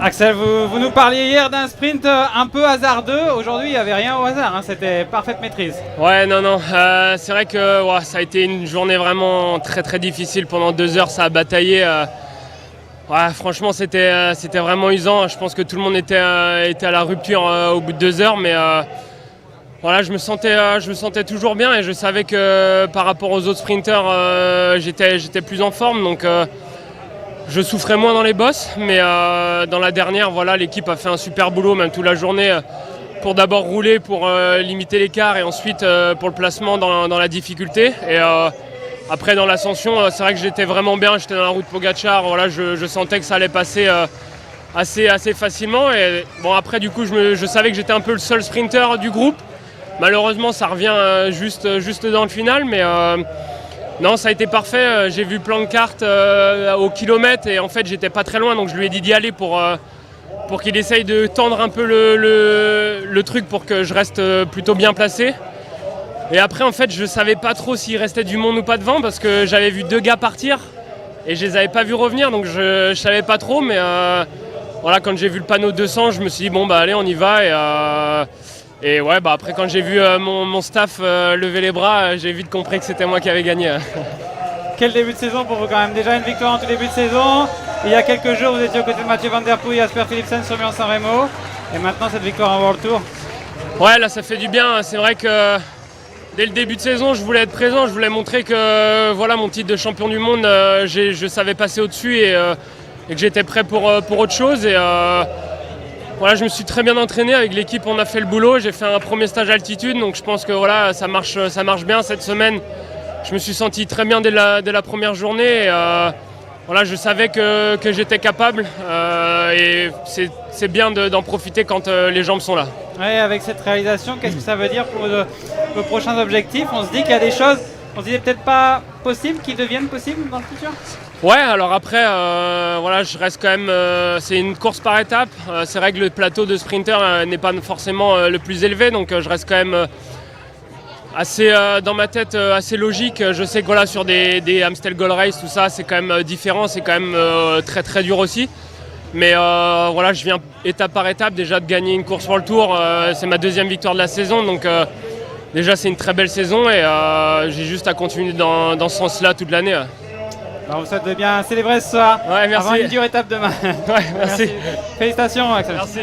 Axel, vous nous parliez hier d'un sprint un peu hasardeux. Aujourd'hui, il n'y avait rien au hasard, hein. C'était parfaite maîtrise. Ouais, non. C'est vrai que ça a été une journée vraiment très très difficile. Pendant 2 heures, ça a bataillé. Franchement, c'était vraiment usant. Je pense que tout le monde était à la rupture au bout de 2 heures. Mais je me sentais toujours bien et je savais que par rapport aux autres sprinters, j'étais plus en forme. Donc je souffrais moins dans les bosses, mais dans la dernière, l'équipe a fait un super boulot, même toute la journée, pour d'abord rouler, pour limiter l'écart et ensuite pour le placement dans la difficulté. Et après, dans l'ascension, c'est vrai que j'étais vraiment bien, j'étais dans la route Pogacar, je sentais que ça allait passer assez facilement. Et bon, après, du coup, je savais que j'étais un peu le seul sprinter du groupe. Malheureusement, ça revient juste dans le final, mais non, ça a été parfait. J'ai vu Plancart au kilomètre et en fait, j'étais pas très loin, donc je lui ai dit d'y aller pour qu'il essaye de tendre un peu le truc pour que je reste plutôt bien placé. Et après, en fait, je savais pas trop s'il restait du monde ou pas devant parce que j'avais vu 2 gars partir et je les avais pas vus revenir, donc je savais pas trop. Mais quand j'ai vu le panneau 200, je me suis dit allez, on y va. Et après, quand j'ai vu mon staff lever les bras, j'ai vite compris que c'était moi qui avais gagné. Quel début de saison pour vous quand même. Déjà une victoire en tout début de saison. Il y a quelques jours, vous étiez aux côtés de Mathieu Van Der Poel et Jasper Philipsen sur Milan-San Remo. Et maintenant, cette victoire en World Tour. Ouais, là, ça fait du bien. C'est vrai que dès le début de saison, je voulais être présent. Je voulais montrer que mon titre de champion du monde, je savais passer au-dessus et que j'étais prêt pour autre chose. Et je me suis très bien entraîné avec l'équipe, on a fait le boulot, j'ai fait un premier stage altitude, donc je pense que ça marche bien cette semaine. Je me suis senti très bien dès la première journée. Et, je savais que j'étais capable et c'est bien d'en profiter quand les jambes sont là. Ouais, avec cette réalisation, qu'est-ce que ça veut dire pour vos prochains objectifs? On se dit qu'il y a des choses, on se disait peut-être pas possibles, qui deviennent possibles dans le futur? Ouais, alors après, je reste quand même. C'est une course par étapes. C'est vrai que le plateau de sprinter n'est pas forcément le plus élevé, donc je reste quand même assez dans ma tête assez logique. Je sais que sur des Amstel Gold Race, tout ça, c'est quand même différent, c'est quand même très très dur aussi. Mais je viens étape par étape déjà de gagner une course World Tour. C'est ma 2e victoire de la saison, donc déjà c'est une très belle saison et j'ai juste à continuer dans ce sens-là toute l'année. Alors vous souhaite de bien célébrer ce soir. Ouais, merci. Avant une dure étape demain. Ouais, merci. Félicitations Axel. Merci.